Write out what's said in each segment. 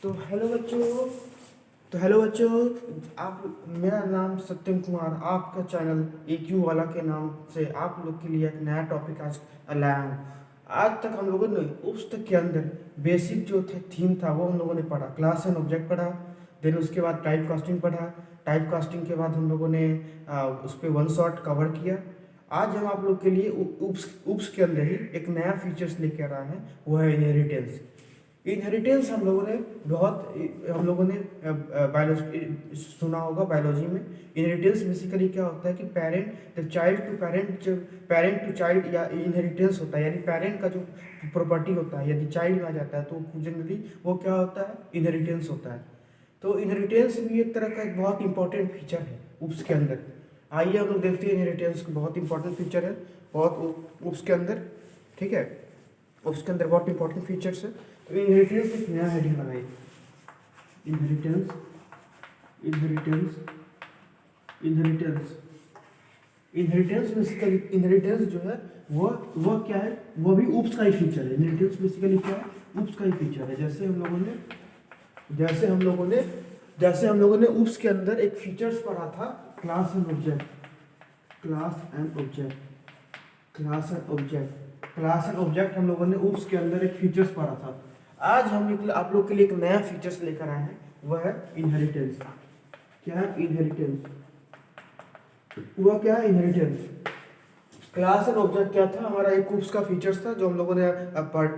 तो हेलो बच्चों तो हेलो बच्चों, आप मेरा नाम सत्यम कुमार आपका चैनल AQ वाला के नाम से आप लोग के लिए एक नया टॉपिक आज लाया हूँ। आज तक हम लोगों ने पुस्तक के अंदर बेसिक जो थे थीम था वो हम लोगों ने पढ़ा, क्लास एंड ऑब्जेक्ट पढ़ा, देन उसके बाद टाइप कास्टिंग पढ़ा, टाइप कास्टिंग के बाद हम लोगों ने उस पर वन शॉट कवर किया। आज हम आप लोग के लिए उप्स के अंदर ही एक नया फीचर्स लेके आ रहा है, वो है इनहेरिटेंस। इनहेरिटेंस हम लोगों ने बायोलॉजी सुना होगा। बायोलॉजी में इनहेरिटेंस बेसिकली क्या होता है कि पेरेंट टू चाइल्ड या इनहेरिटेंस होता है, यानी पेरेंट का जो प्रॉपर्टी होता है यदि चाइल्ड में आ जाता है तो जनरली वो क्या होता है, इनहेरिटेंस होता है। तो इनहेरिटेंस भी एक तरह का एक बहुत इंपॉर्टेंट फीचर है उप्स के अंदर। आइए हम लोग देखते हैं इनहेरिटेंस का बहुत इंपॉर्टेंट फीचर है बहुत उप्स के अंदर। ठीक है, उसके अंदर बहुत इंपॉर्टेंट फीचर्स है। तो इनहेरिटेंस एक नया हेडिंग लगाइए, inheritance inheritance inheritance inheritance basically inheritance जो है वो क्या है, वो भी उप्स का ही फीचर है। इनहेरिटेंस बेसिकली क्या है, उप्स का ही फीचर है। जैसे हम लोगों ने उप्स के अंदर एक फीचर्स पढ़ा था, class and object class and object class and object class and object हम लोगों ने उप्स के अंदर एक फीचर्स पढ़ा था। आज हम आप लोग के लिए एक नया फीचर्स लेकर आए हैं, वह है इनहेरिटेंस। क्या है इनहेरिटेंस? वह क्या है इनहेरिटेंस? क्लास एंड ऑब्जेक्ट क्या था, हमारा एक उप्स का फीचर्स था जो हम लोगों ने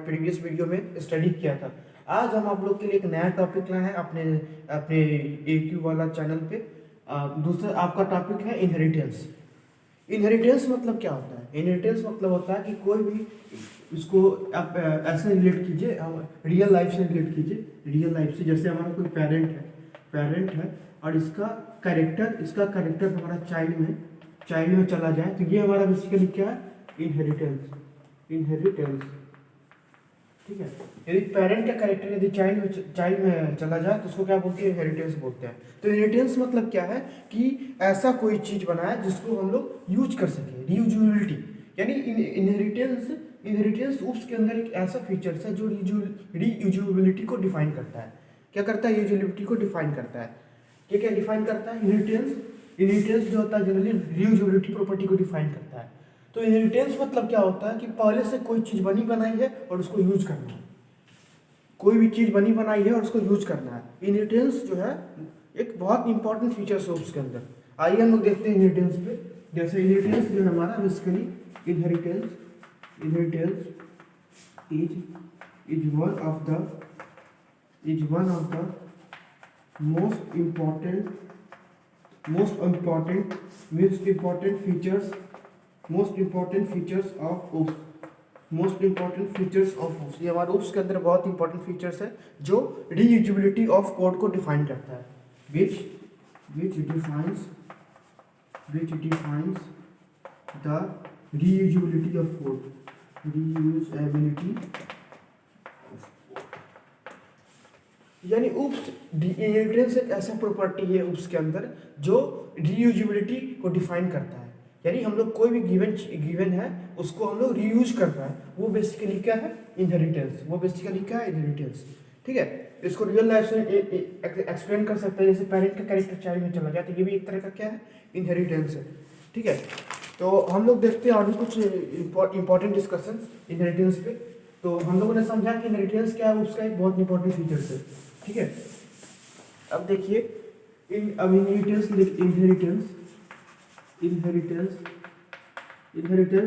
प्रीवियस वीडियो में स्टडी किया था। आज हम आप लोग के लिए एक नया टॉपिक लाए हैं अपने अपने AQ वाला चैनल पे। दूसरा आपका टॉपिक है इनहेरिटेंस। इनहेरिटेंस मतलब क्या होता है? इनहेरिटेंस मतलब होता है कि कोई भी इसको आप ऐसे रिलेट कीजिए, रियल लाइफ से रिलेट कीजिए, रियल लाइफ से। जैसे हमारा कोई पेरेंट है और इसका कैरेक्टर हमारा चाइल्ड में चला जाए तो ये हमारा बेसिकली क्या है, इनहेरिटेंस। ठीक है, यदि पेरेंट का कैरेक्टर यदि चाइल्ड में चला जाए तो उसको क्या बोलते हैं, इनहेरिटेंस बोलते हैं। तो इनहेरिटेंस मतलब क्या है कि ऐसा कोई चीज बनाए जिसको हम लोग यूज कर सके, रीयूजेबिलिटी। यानी इनहेरिटेंस उप्स के अंदर एक ऐसा फीचर्स है जो रीयूजेबिलिटी को डिफाइन करता है। क्या करता है, यूजेबिलिटी को डिफाइन करता है। क्या डिफाइन करता है इनहेरिटेंस जो होता है जनरली रीयूजेबिलिटी प्रॉपर्टी को डिफाइन करता है। तो इनहेरिटेंस मतलब क्या होता है कि पहले से कोई चीज बनी बनाई है और उसको यूज करना है। कोई भी चीज बनी बनाई है और उसको यूज करना है। इनहेरिटेंस जो है एक बहुत इंपॉर्टेंट फीचर है उसके अंदर। आइए हम लोग देखते हैं इनहेरिटेंस पे। जैसे इनहेरिटेंस जो है हमारा basically inheritance is one of the most important features of OOPs. ये हमारे उप्स के अंदर बहुत इंपॉर्टेंट फीचर्स है जो रीयूजेबिलिटी ऑफ कोड को डिफाइन करता है, which defines the reusability of code, यानी उप्स इनहेरिटेंस एक ऐसा प्रॉपर्टी है उप्स के अंदर जो रीयूजेबिलिटी को डिफाइन करता है। यानी हम लोग कोई भी गिवन है उसको हम लोग रीयूज कर रहे हैं, वो बेसिकली क्या है, इनहेरिटेंस। ठीक है, इसको रियल लाइफ से एक्सप्लेन कर सकते हैं। जैसे पेरेंट का कैरेक्टर चाइल्ड में चला जाए तो ये भी एक तरह का क्या है, इनहेरिटेंस है। ठीक है, तो हम लोग देखते हैं और भी कुछ इंपॉर्टेंट डिस्कशन इनहेरिटेंस पे। तो हम लोगों ने समझा कि इनहेरिटेंस क्या है, उसका एक बहुत इंपॉर्टेंट फीचर्स है। ठीक है, अब देखिए अब इनहेरिटेंस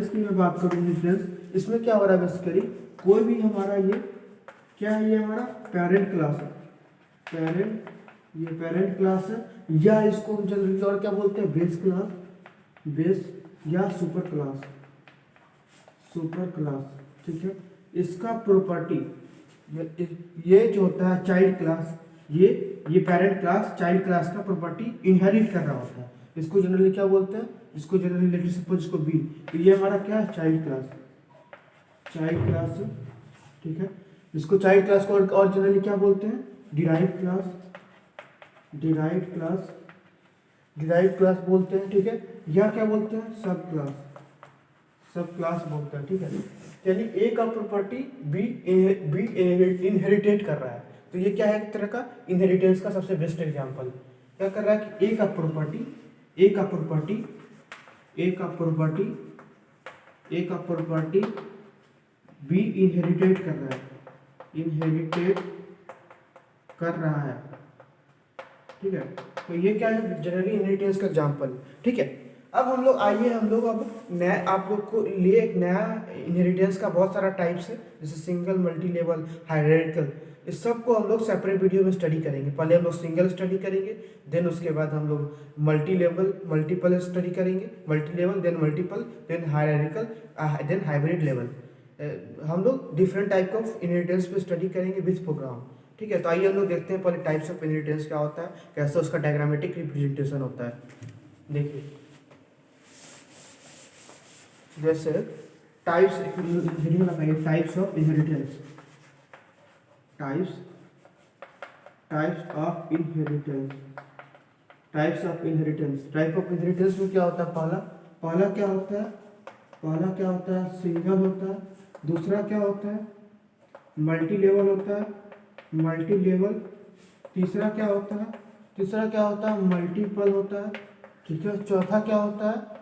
की मैं बात करूँ, इनहेरिटेंस इसमें क्या हो रहा है बेसिकली, कोई भी हमारा ये क्या है, ये हमारा पेरेंट क्लास है, पेरेंट क्लास है, या इसको हम जनरली और क्या बोलते हैं, बेस या सुपर क्लास। ठीक है, इसका प्रॉपर्टी ये जो होता है चाइल्ड क्लास, ये पेरेंट क्लास चाइल्ड क्लास का प्रॉपर्टी इनहेरिट कर रहा होता है। इसको जनरली क्या बोलते हैं, इसको जनरली लेट सपोज इसको बी, तो ये हमारा क्या है, चाइल्ड क्लास है। ठीक है, इसको चाइल्ड क्लास को और जनरली क्या बोलते हैं, डिराइव्ड क्लास बोलते हैं। ठीक है, या क्या बोलते हैं, सब क्लास बोलते हैं। ठीक है, यानी ए का प्रॉपर्टी बी इनहेरिटेट कर रहा है तो ये क्या है, एक तरह का इनहेरिटेंस का सबसे बेस्ट एग्जांपल। क्या कर रहा है कि ए का प्रॉपर्टी बी इनहेरिटेट कर रहा है, ठीक है। तो ये क्या है, जनरली इनहेरिटेंस का एग्जांपल, ठीक है। अब हम लोग अब नया आप लोग को लिए एक नया इनहेरिटेंस का बहुत सारा टाइप्स है, जैसे सिंगल, मल्टी लेवल, हायरार्किकल। इस सब को हम लोग सेपरेट वीडियो में स्टडी करेंगे। पहले हम लोग सिंगल स्टडी करेंगे, देन उसके बाद हम लोग मल्टीपल स्टडी करेंगे, multi level, then multiple, then hierarchical, then hybrid level. हम लोग डिफरेंट टाइप ऑफ इनहेरिटेंस पे स्टडी करेंगे विथ प्रोग्राम, ठीक है। तो आइए हम लोग देखते हैं पहले टाइप्स ऑफ इनहेरिटेंस क्या होता है, कैसे उसका डायग्रामेटिक रिप्रेजेंटेशन होता है। देखिए जैसे types types of inheritance, types of inheritance type of inheritance में क्या होता है, पहला क्या होता है सिंगल होता है, दूसरा क्या होता है मल्टी लेवल होता है, तीसरा क्या होता है मल्टीपल होता है, ठीक है। चौथा क्या होता है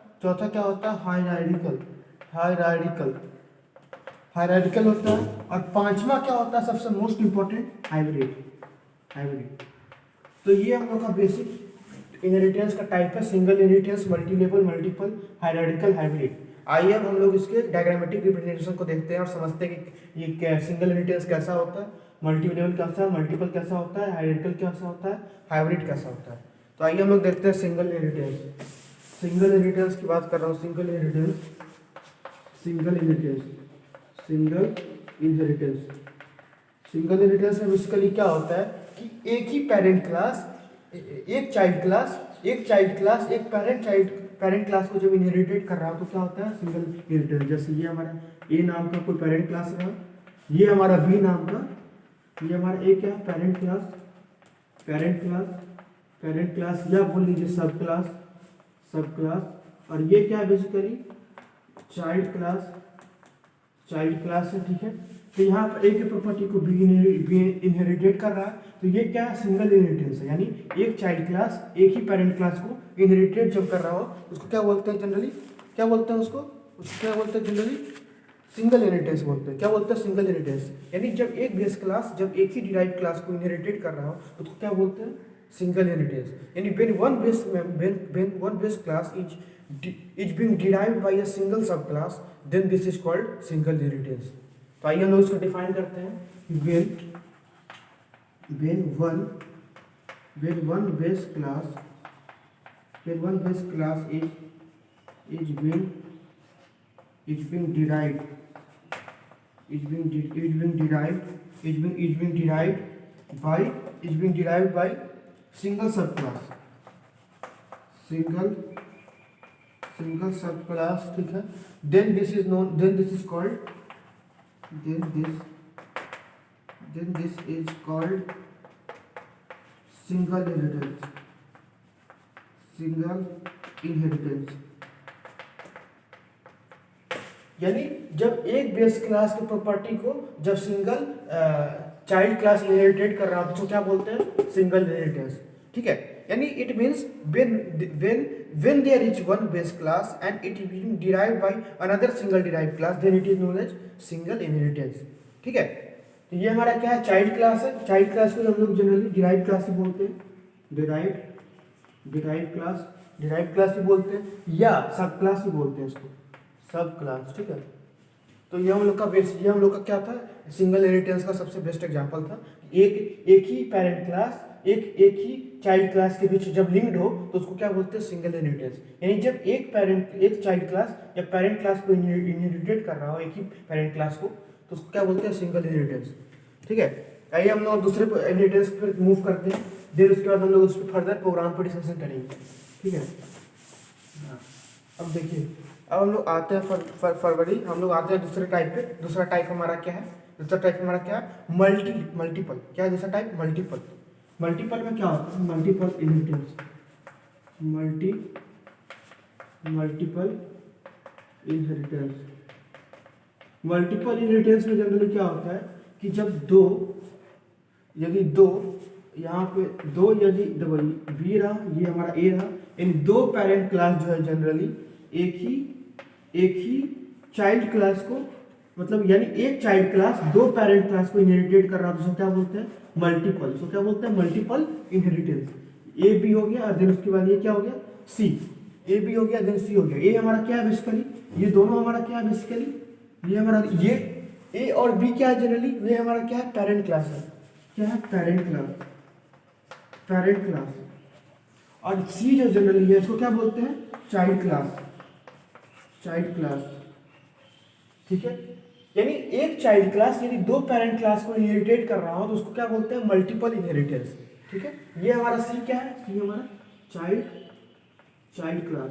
हायरार्किकल होता है, और पांचवा क्या होता है, सबसे मोस्ट इंपॉर्टेंट, हाइब्रिड। तो ये हम लोग का बेसिक इनहेरिटेंस का टाइप है, single inheritance, multi level, multiple, hierarchical, hybrid. आइए अब हम लोग इसके डायग्रामेटिक रिप्रेजेंटेशन को देखते हैं और समझते हैं कि ये क्या सिंगल इनहेरिटेंस कैसा होता है, मल्टी लेवल कैसा है, मल्टीपल कैसा होता है, हायरार्किकल कैसा होता है, हाइब्रिड कैसा होता है। तो आइए हम लोग देखते हैं सिंगल इनहेरिटेंस की बात कर रहा हूँ। सिंगल इनहेरिटेंस में बेसिकली क्या होता है कि एक ही पेरेंट क्लास, एक चाइल्ड क्लास एक पेरेंट क्लास को जब इनहेरिटेट कर रहा हो तो क्या होता है सिंगल इनहेरिटेंस। जैसे ये हमारा ए नाम का कोई पेरेंट क्लास रहा, ये हमारा बी नाम का, ये हमारा ए क्या पेरेंट क्लास या बोल लीजिए सब क्लास, और ये क्या है बेसिकली चाइल्ड क्लास है, ठीक है। तो यहाँ पर ए की प्रॉपर्टी को बी इनहेरिटेट कर रहा है, तो ये क्या है सिंगल इनहेरिटेंस है, यानी एक चाइल्ड क्लास एक ही पेरेंट क्लास को इनहेरिटेट जब कर रहा हो उसको क्या बोलते हैं जनरली, जनरली सिंगल इनहेरिटेंस बोलते हैं। क्या बोलते हैं सिंगल इनहेरिटेंस, यानी जब एक बेस क्लास जब एक ही डिराइव क्लास को इनहेरिटेट कर रहा हो तो उसको क्या बोलते हैं सिंगल इनहेरिटेंस। यानी when one base class is being derived by a single subclass, then this is called single inheritance। तो आइए हम लोग इसको डिफाइन करते हैं। when one base class is being derived by single subclass, ठीक है। then this is called single inheritance। यानी जब एक बेस क्लास की प्रॉपर्टी को जब सिंगल चाइल्ड क्लास इनहेरिटेट कर रहा हो तो क्या बोलते हैं सिंगल इनहेरिटेंस, ठीक है। यानी it means when there is one base class and it is being derived by another single derived class, then it is known as single inheritance, ठीक है। तो ये हमारा क्या है चाइल्ड क्लास है, चाइल्ड क्लास को हम लोग जनरली डिराइव्ड क्लास ही बोलते हैं, डिराइव्ड क्लास ही बोलते हैं या सब क्लास ही बोलते हैं इसको, सब क्लास, ठीक है। तो ये हम लोग का क्या था सिंगल इनहेरिटेंस का सबसे बेस्ट एग्जांपल था। एक ही पेरेंट क्लास एक ही चाइल्ड क्लास के बीच जब लिंक्ड हो तो उसको क्या बोलते हैं सिंगल इनहेरिटेंस। यानी जब एक चाइल्ड क्लास या पेरेंट क्लास को इनहेरिटेट कर रहा हो एक ही पेरेंट क्लास को तो उसको क्या बोलते हैं सिंगल इनहेरिटेंस, ठीक है। आइए हम लोग दूसरे इनहेरिटेंस पर मूव करते हैं, देन उसके बाद हम लोग उस पर फर्दर प्रोग्राम पर डिस्कशन करेंगे, ठीक है। अब देखिए अब हम लोग आते हैं फरवरी, हम लोग आते हैं दूसरे टाइप पे। दूसरा टाइप हमारा क्या है मल्टीपल। क्या है दूसरा टाइप मल्टीपल में क्या होता है मल्टीपल इनहेरिटेंस, मल्टीपल इनहेरिटेंस में जनरली क्या होता है कि जब यदि दो, यहाँ पे दो, यदि देखो बी रहा, ये हमारा ए रहा, यानी दो पेरेंट क्लास जो है जनरली एक ही चाइल्ड क्लास को, मतलब यानी एक चाइल्ड क्लास दो पेरेंट क्लास को इनहेरिटेट कर रहा है, तो उसको क्या बोलते हैं? मल्टीपल। इसको क्या बोलते हैं? Multiple inheritance. ए बी हो गया और देन उसके बाद ये क्या हो गया? सी। ए बी हो गया देन सी हो गया। ए हमारा क्या है बेसिकली? ये दोनों हमारा क्या है बेसिकली? ये हमारा, ये ए और बी क्या है जनरली? ये हमारा क्या है? पेरेंट क्लास है। क्या है? Parent class. Parent class. और सी जो जनरली है इसको क्या बोलते हैं? Child class. Child class. ठीक है, यानी एक चाइल्ड क्लास यदि दो पेरेंट क्लास को इनहेरिटेट कर रहा हो तो उसको क्या बोलते हैं? Multiple inheritance. ठीक है, ये हमारा सी क्या है? सी हमारा चाइल्ड क्लास।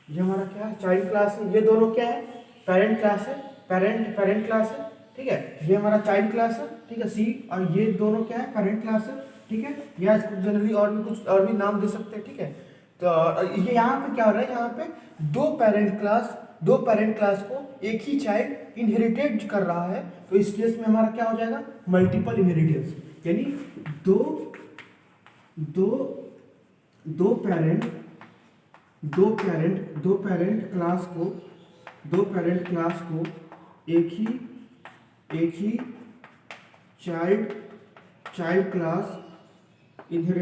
ये हमारा क्या है? चाइल्ड क्लास है। ये दोनों क्या है? पेरेंट क्लास है। पेरेंट क्लास है। ठीक है, ये हमारा चाइल्ड क्लास है। ठीक है, सी, और ये दोनों क्या है? पेरेंट क्लास है। ठीक है, या इसको जनरली और भी कुछ और भी नाम दे सकते हैं। ठीक है, तो ये यहाँ पे क्या हो रहा है? यहाँ पे दो पेरेंट क्लास को एक ही चाइल्ड इनहेरिटेट कर रहा है, तो इस केस में हमारा क्या हो जाएगा? Multiple inheritance. यानी दो दो दो पेरेंट क्लास को एक ही चाइल्ड क्लास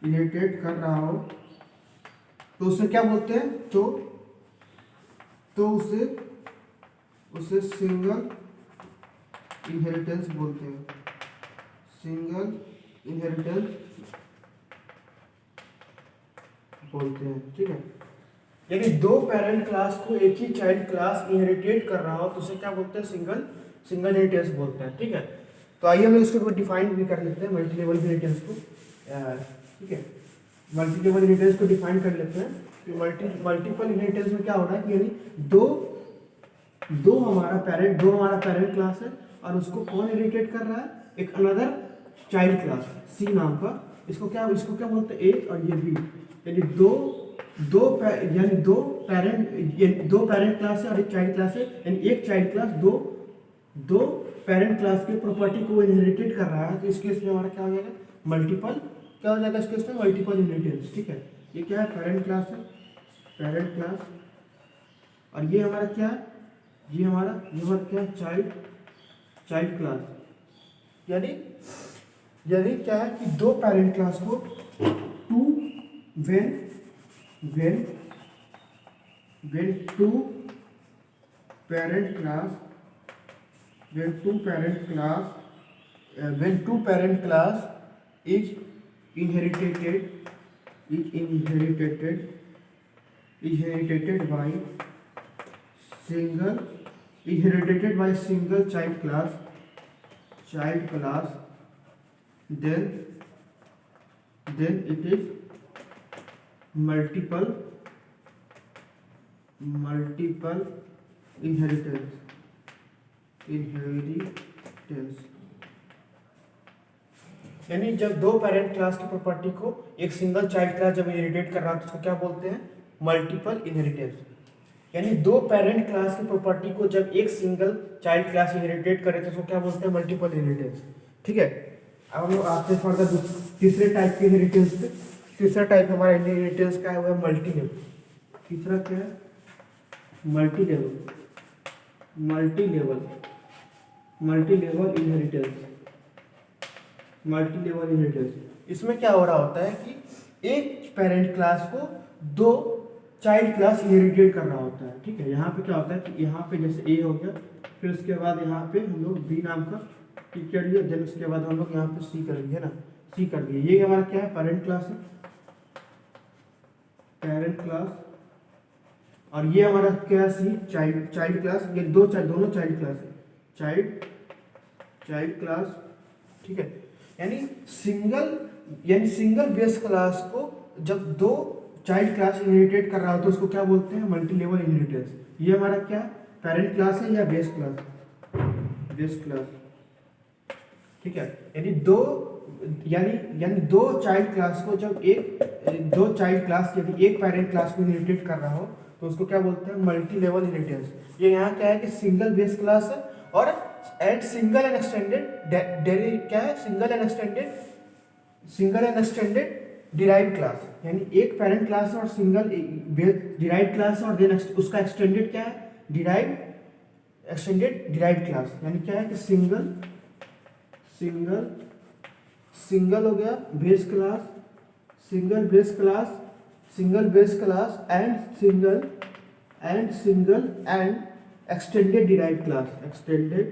इनहेरिटेट कर रहा हो, तो उसे क्या बोलते हैं? तो उसे सिंगल इनहेरिटेंस बोलते हैं। सिंगल इनहेरिटेंस बोलते हैं। ठीक है, यानी दो पेरेंट क्लास को एक ही चाइल्ड क्लास इनहेरिटेट कर रहा हो तो उसे क्या बोलते हैं? सिंगल इनहेरिटेंस बोलते हैं। ठीक है, तो आइए हम इसको डिफाइन भी कर लेते हैं, मल्टी लेवल इनहेरिटेंस को। ठीक है, मल्टी लेवल इनहेरिटेंस को डिफाइन कर लेते हैं कि मल्टीपल इनहेरिटेंस में क्या हो रहा है कि यानी दो हमारा पेरेंट क्लास है और उसको कौन इनहेरिटेट कर रहा है? एक अनदर चाइल्ड क्लास सी नाम का। इसको क्या बोलते हैं? ए और ये बी। यानी दो पेरेंट क्लास है और एक चाइल्ड क्लास है, यानी एक चाइल्ड क्लास दो पेरेंट क्लास के प्रॉपर्टी को इनहेरिटेट कर रहा है, तो इस केस में हमारा क्या हो जाएगा? मल्टीपल। क्या हो जाएगा इस केस में? Multiple inheritance. ठीक है, ये क्या है? पेरेंट क्लास है। Parent class. और ये हमारा क्या है? ये हमारा क्या है? Child class. यानी क्या है कि दो पेरेंट क्लास को when two parent class is inherited by single child class, then it is multiple inheritance। यानी जब दो पेरेंट क्लास की प्रॉपर्टी को एक सिंगल चाइल्ड क्लास जब इनहेरिटेट कर रहा है तो उसको क्या बोलते हैं? Multiple inheritance. यानी दो पेरेंट क्लास की प्रॉपर्टी को जब एक सिंगल चाइल्ड क्लास इनहेरिटेट करे तो उसको क्या बोलते हैं? Multiple inheritance. ठीक है, अब हम लोग आते हैं फर्दर तीसरे टाइप के इनहेरिटेंस पे। तीसरा टाइप हमारा इनहेरिटेंस का है वो है मल्टी लेवल। तीसरा क्या है? Multi level inheritance. इसमें क्या हो रहा होता है कि एक पेरेंट क्लास को दो चाइल्ड क्लास इनहेरिटेट कर रहा होता है। ठीक है, यहाँ पे क्या होता है कि यहाँ पे जैसे ए हो गया, फिर उसके बाद यहाँ पे हम लोग बी नाम का टिक कर लिया, देन उसके बाद हम लोग यहाँ पे सी कर दिए ना, सी कर दिए। ये हमारा क्या है? पेरेंट क्लास है। Parent class. और ये हमारा क्या है? सी चाइल्ड क्लास। ये दोनों चाइल्ड क्लास है। Child class. ठीक है, यानी सिंगल बेस क्लास को जब दो चाइल्ड क्लास इनहेरिटेट कर रहा हो तो उसको क्या बोलते हैं? Multi level inheritance. ये हमारा क्या है? पेरेंट क्लास है या बेस क्लास। ठीक है, यानी दो चाइल्ड क्लास को जब दो चाइल्ड क्लास यदि एक पेरेंट क्लास को इनहेरिटेट कर रहा हो तो उसको क्या बोलते हैं? Multi level inheritance. ये यहाँ क्या है कि सिंगल बेस क्लास है और एंड सिंगल एंड एक्सटेंडेड क्या है, single and extended derived class, यानी एक पेरेंट क्लास और सिंगल डिराइव्ड क्लास और देन उसका एक्सटेंडेड क्या है, एक्सटेंडेड डिराइव्ड क्लास, यानी क्या है कि सिंगल हो गया base class, single base class and single and extended derived class, extended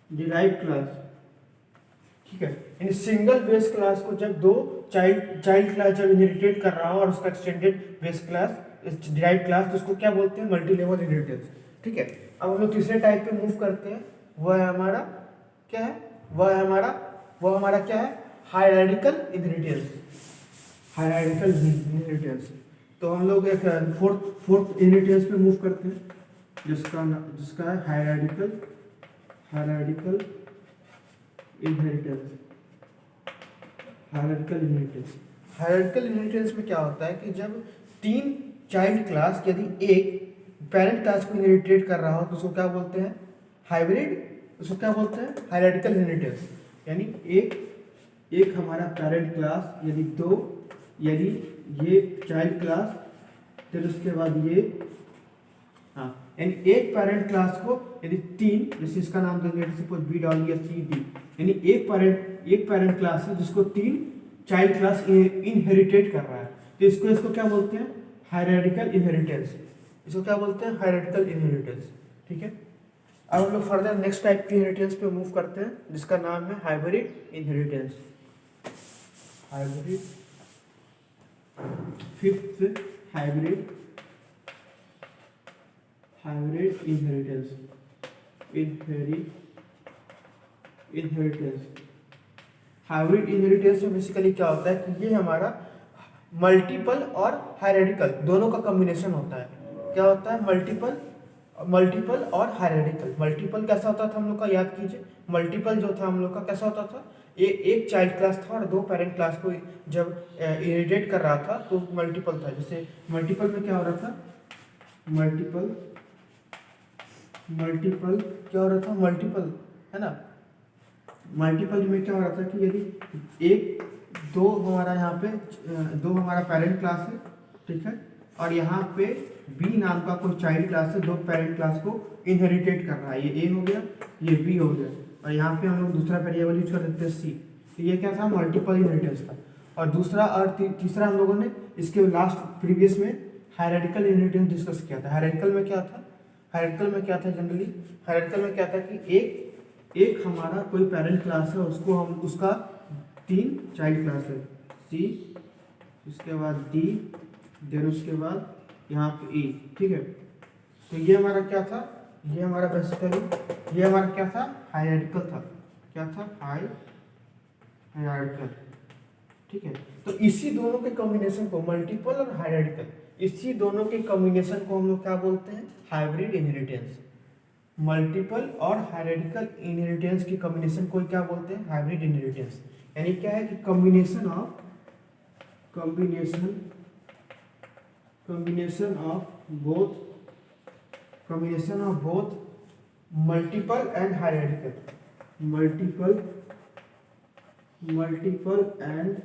derived class, ठीक है। यानी सिंगल बेस क्लास को जब दो चाइल्ड क्लास जब इनहेरिटेट कर रहा हो और उसका extended base class derived class, तो उसको क्या बोलते हैं, मल्टी लेवल इनहेरिटेंस, ठीक है। अब हम लोग तीसरे टाइप पे मूव करते हैं, वह है हमारा क्या है, वह हमारा क्या है, हायरार्किकल इनहेरिटेंस। तो हम लोग एक फोर्थ इनहेरिटेंस पे मूव करते हैं, जिसका है हायरार्किकल इनहेरिटेंस। हायरार्किकल इनहेरिटेंस में क्या होता है कि जब तीन चाइल्ड क्लास यदि एक पेरेंट क्लास को इनहेरिटेट कर रहा हो तो उसको क्या बोलते हैं, हायरार्किकल इनहेरिटेंस। यानी एक हमारा पेरेंट क्लास, यदि ये चाइल्ड क्लास, फिर उसके बाद ये, हाँ, यानी एक पेरेंट क्लास को यदि तीन, जैसे इसका नाम देंगे सपोज बी डाल दिया सी डी, यानी एक पेरेंट क्लास है जिसको तीन चाइल्ड क्लास इनहेरिटेट कर रहा है, तो इसको क्या बोलते हैं, हायरार्किकल इनहेरिटेंस। ठीक है। अब हम लोग फर्दर नेक्स्ट टाइप की इनहेरिटेंस पे मूव करते हैं, जिसका नाम है hybrid inheritance. Fifth hybrid inheritance. Hybrid inheritance में बेसिकली क्या होता है कि ये हमारा मल्टीपल और हायरार्किकल दोनों का कॉम्बिनेशन होता है। क्या होता है, मल्टीपल और हायरार्किकल। मल्टीपल कैसा होता था हम लोग का, याद कीजिए, मल्टीपल जो था हम लोग का कैसा होता था, एक चाइल्ड क्लास था और दो पेरेंट क्लास को जब इनहेरिटेट कर रहा था तो मल्टीपल था। जैसे मल्टीपल में क्या हो रहा था, मल्टीपल क्या हो रहा था, मल्टीपल है ना, मल्टीपल में क्या हो रहा था कि यदि दो हमारा पेरेंट क्लास है, ठीक है, और यहाँ पे बी नाम का कोई चाइल्ड क्लास है, दो पेरेंट क्लास को इनहेरिटेट कर रहा है, ये ए हो गया, ये बी हो गया, और यहाँ पे हम लोग दूसरा वेरिएबल यूज कर देते हैं सी। तो ये क्या था, मल्टीपल इनहेरिटेंस था। और दूसरा और तीसरा हम लोगों ने इसके लास्ट प्रीवियस में हायरार्किकल इनहेरिटेंस डिस्कस किया था। हायरार्किकल में क्या था जनरली, हायरार्किकल में क्या था कि एक हमारा कोई पेरेंट क्लास है, उसका तीन चाइल्ड क्लास है, सी, उसके बाद डी, देन उसके बाद यहाँ पे ई, ठीक है। तो ये हमारा क्या था, ये हमारा क्या था, हायरार्किकल था। क्या था, हायरार्किकल, ठीक है। तो इसी दोनों के कॉम्बिनेशन को, मल्टीपल और हायरार्किकल, इसी दोनों के कॉम्बिनेशन को हम लोग क्या बोलते हैं, हाइब्रिड इनहेरिटेंस। मल्टीपल और हायरार्किकल इनहेरिटेंस की कॉम्बिनेशन को क्या बोलते हैं, हाइब्रिड इनहेरिटेंस। यानी क्या है कि combination of both multiple and hierarchical, multiple and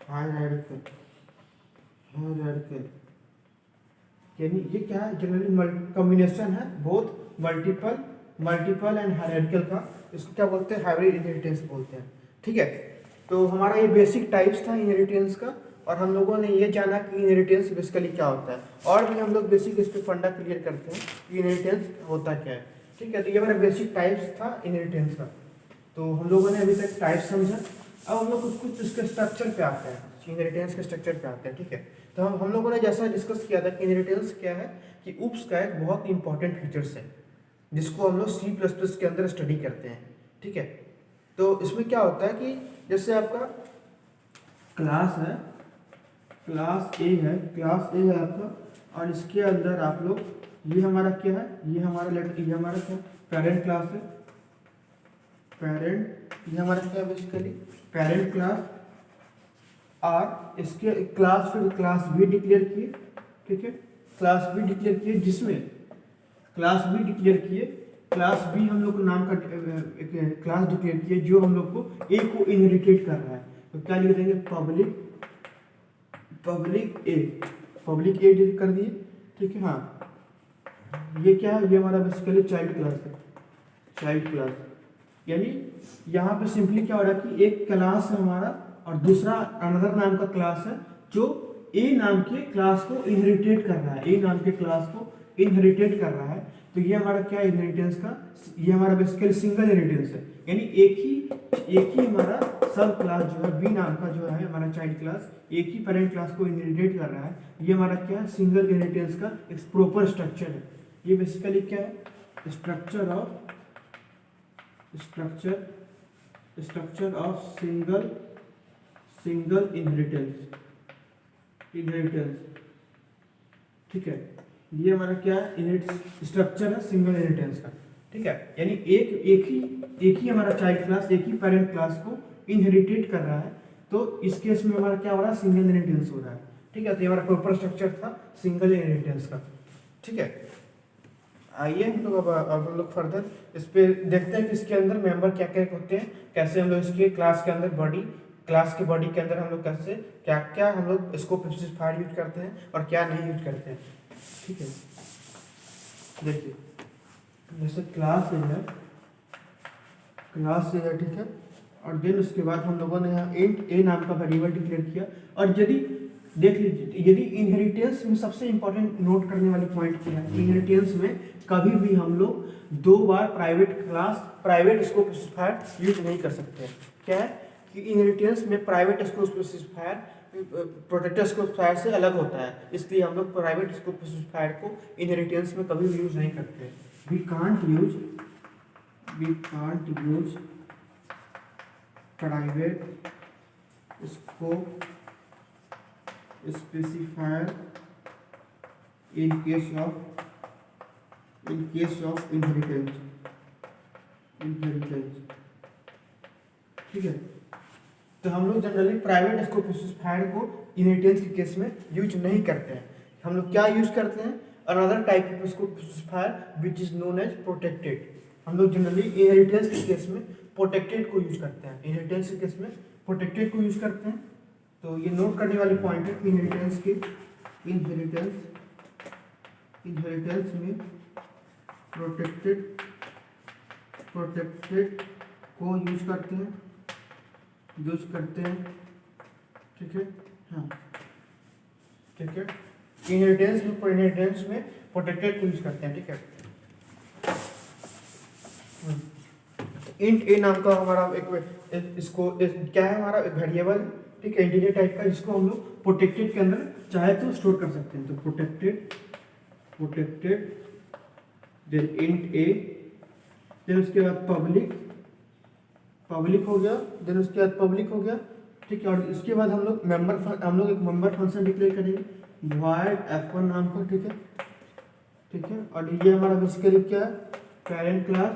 hierarchical, यानी ये क्या है, जनरली कॉम्बिनेशन है बोथ मल्टीपल एंड हायरार्किकल का, इसको क्या बोलते हैं, हाइब्रिड इनहेरिटेंस बोलते हैं, ठीक है। तो हमारा ये बेसिक टाइप्स था इनहेरिटेंस का, और हम लोगों ने ये जाना कि इनहेरिटेंस बेसिकली क्या होता है, और भी हम लोग बेसिक इस पे फंडा क्लियर करते हैं कि इनहेरिटेंस होता क्या है, ठीक है। तो ये हमारा बेसिक टाइप्स था इनहेरिटेंस का। तो हम लोगों ने अभी तक टाइप्स समझा। अब हम लोग कुछ इसके स्ट्रक्चर पे आते हैं, इनहेरिटेंस के स्ट्रक्चर पे आते हैं, ठीक है। तो हम लोगों ने जैसा डिस्कस किया था कि इनहेरिटेंस क्या है, कि ऊप्स का एक बहुत इंपॉर्टेंट फीचर्स है जिसको हम लोग C++ के अंदर स्टडी करते हैं, ठीक है। तो इसमें क्या होता है कि जैसे आपका क्लास है, क्लास ए है आपका, और इसके अंदर आप लोग, ये हमारा क्या है, ये हमारा क्या पेरेंट क्लास है, ये हमारा क्या बेसिकली पेरेंट क्लास, और इसके क्लास फिर क्लास भी डिक्लेयर किए, ठीक है, क्लास बी डिक्लेयर किए, जिसमें क्लास बी डिक्लेयर किए, क्लास बी हम लोग को नाम का क्लास डिक्लेयर किए जो हम लोग को ए को इनहेरिटेट कर रहा है। तो क्या लिख देंगे, पब्लिक ए कर दिए, ठीक है। हाँ, ये क्या है, ये हमारा बेसिकली चाइल्ड क्लास है, चाइल्ड क्लास। यानी यहाँ पे सिंपली क्या हो रहा है कि एक क्लास है हमारा और दूसरा अनदर नाम का क्लास है जो ए नाम के क्लास को इनहेरिटेट कर रहा है, ए नाम के क्लास को इनहेरिटेट कर रहा है। तो ये हमारा क्या इनहेरिटेंस का, ये हमारा बेसिकली सिंगल इनहेरिटेंस है, यानी एक ही हमारा सब क्लास जो है बी नाम का जो है हमारा चाइल्ड क्लास एक ही पेरेंट क्लास को इनहेरिटेट कर रहा है। ये हमारा क्या है, सिंगल इनहेरिटेंस का एक प्रॉपर स्ट्रक्चर है। ये बेसिकली क्या है, स्ट्रक्चर ऑफ सिंगल इनहेरिटेंस, ठीक है। ये हमारा क्या है, स्ट्रक्चर है सिंगल इनहेरिटेंस का, ठीक है। यानी एक ही हमारा चाइल्ड क्लास एक ही पेरेंट क्लास को इनहेरिटेट कर रहा है। तो इस केस में हमारा क्या हो रहा है, सिंगल इनहेरिटेंस हो रहा है, ठीक है। तो ये हमारा प्रॉपर स्ट्रक्चर था सिंगल इनहेरिटेंस का, ठीक है। आइए हम लोग अब हम लोग फर्दर इस पे देखते हैं कि इसके अंदर मेंबर क्या क्या होते हैं, कैसे हम लोग इसके क्लास के अंदर क्लास के बॉडी के अंदर हम लोग कैसे क्या क्या हम लोग स्कोप स्पेसिफायर यूज करते हैं और क्या नहीं यूज करते हैं, ठीक है। देखिए जैसे क्लास है, ठीक है। और देन उसके बाद हम लोगों ने यहाँ इंट ए नाम का वेरिएबल डिक्लेयर किया। और यदि देख लीजिए, यदि इनहेरिटेंस में सबसे इंपॉर्टेंट नोट करने वाली पॉइंट क्या है, इनहेरिटेंस में कभी भी हम लोग दो बार प्राइवेट स्कोप स्पेसिफायर यूज नहीं कर सकते हैं। क्या है कि इनहेरिटेंस में private scope specifier protected scope specifier से अलग होता है, इसलिए हम लोग प्राइवेट स्कोप स्पेसिफायर को इनहेरिटेंस में कभी भी यूज नहीं करते। We can't use private scope specifier in case of inheritance, ठीक है। तो हम लोग जनरली प्राइवेट स्कोप स्पेसिफायर को इनहेरिटेंस के केस में यूज नहीं करते हैं। हम लोग क्या यूज करते हैं, another type of scope specifier which is known as protected. हम लोग जनरली इनहेरिटेंस के केस में प्रोटेक्टेड को यूज करते हैं, इनहेरिटेंस के केस में प्रोटेक्टेड को यूज करते हैं। तो ये नोट करने वाली पॉइंट है, इनहेरिटेंस में प्रोटेक्टेड को यूज करते हैं, ठीक है। हाँ, ठीक है। इनहेरिटेंस में प्रोटेक्टेड को यूज करते हैं, ठीक है। इंट ए नाम का हमारा क्या है, हमारा वेरिएबल, ठीक है, इंटीजर टाइप का, जिसको हम लोग प्रोटेक्टेड के अंदर चाहे तो स्टोर कर सकते हैं। तो प्रोटेक्टेड देन इंट ए, देन उसके बाद पब्लिक हो गया, देन उसके बाद पब्लिक हो गया, ठीक है। और इसके बाद हम लोग एक मेंबर फंक्शन डिक्लेयर करेंगे वॉइड f1 नाम का, ठीक है। और ये हमारा बेसिकली क्या है, पेरेंट क्लास,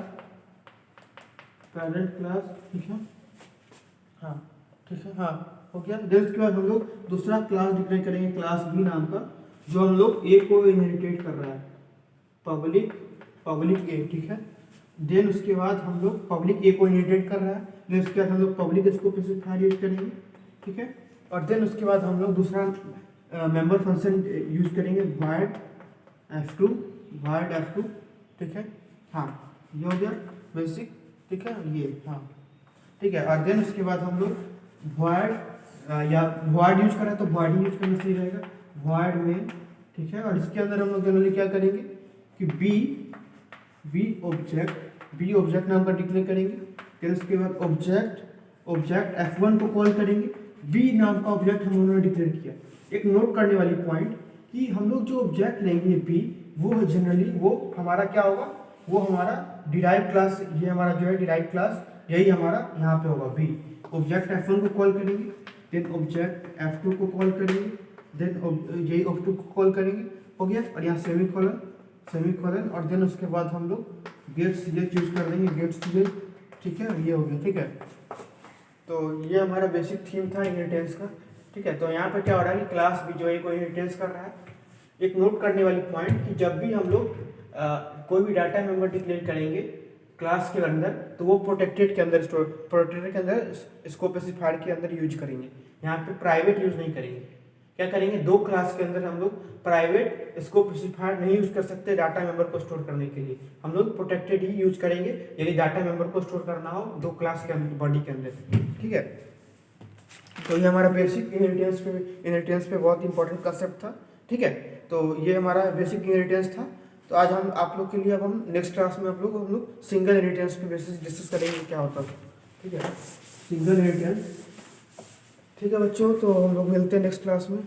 ठीक है। हाँ, ठीक है, हाँ हो गया। देन उसके बाद हम लोग दूसरा क्लास डिक्लेयर करेंगे क्लास बी नाम का, जो हम लोग ए को इनहेरिटेट कर रहा है, पब्लिक ए, ठीक है। देन उसके बाद हम लोग पब्लिक ए को इनहेरिटेट कर रहा है, देन उसके बाद हम लोग पब्लिक स्कोप स्पेसिफायर यूज करेंगे, ठीक है। और देन उसके बाद हम लोग दूसरा मेंबर फंक्शन यूज करेंगे वॉइड f2, ठीक है। हाँ, ये हो गया बेसिक, ठीक है, ये, हाँ, ठीक है। और देन उसके बाद हम लोग वॉइड यूज करें तो वॉइड यूज करना सही रहेगा, वॉइड में, ठीक है। और इसके अंदर हम लोग जनरली क्या करेंगे कि बी ऑब्जेक्ट नाम का डिक्लेयर करेंगे। फिर उसके बाद ऑब्जेक्ट f1 को कॉल करेंगे, बी नाम का ऑब्जेक्ट हम लोगों ने डिक्लेयर किया। एक नोट करने वाली पॉइंट कि हम लोग जो ऑब्जेक्ट लेंगे बी, वो जनरली वो हमारा क्या होगा, वो हमारा डिराइव क्लास, ये हमारा जो है डिराइव क्लास, यही हमारा यहाँ पे होगा बी। ऑब्जेक्ट f1 को कॉल करेंगे, देन ऑब्जेक्ट f2 को कॉल करेंगे, देन यही f2 को कॉल करेंगे, हो गया। और यहाँ सेमीकोलन, और देन उसके बाद हम लोग गेट्स ये चूज कर देंगे, गेट्स ये, ठीक है, ये हो गया, ठीक है। तो ये हमारा बेसिक थीम था इनहेरिटेंस का, ठीक है। तो यहाँ पे क्या हो रहा है कि क्लास भी जो है कोई इनहेरिटेंस कर रहा है, एक नोट करने वाली पॉइंट कि जब भी हम लोग कोई भी डाटा मेंबर डिक्लेयर करेंगे क्लास के अंदर, तो वो प्रोटेक्टेड के अंदर प्रोटेक्टेड के अंदर स्कोप स्पेसिफायर के अंदर यूज करेंगे। यहाँ पे प्राइवेट यूज नहीं करेंगे। क्या करेंगे, दो क्लास के अंदर हम लोग प्राइवेट स्कोप स्पेसिफायर नहीं यूज कर सकते डाटा मेंबर को स्टोर करने के लिए। हम लोग प्रोटेक्टेड ही यूज करेंगे यदि डाटा मेंबर को स्टोर करना हो दो क्लास के अंदर, बॉडी के अंदर। ठीक है, तो ये हमारा बेसिक इनहेरिटेंस पे बहुत इंपॉर्टेंट कंसेप्ट था। ठीक है, तो ये हमारा बेसिक इनहेरिटेंस था। तो आज हम आप लोग के लिए, अब हम नेक्स्ट क्लास में हम लोग सिंगल इनहेरिटेंस पे बेसिस डिस्कस करेंगे क्या होता है। ठीक है, सिंगल इनहेरिटेंस। ठीक है बच्चों, तो हम लोग मिलते हैं नेक्स्ट क्लास में।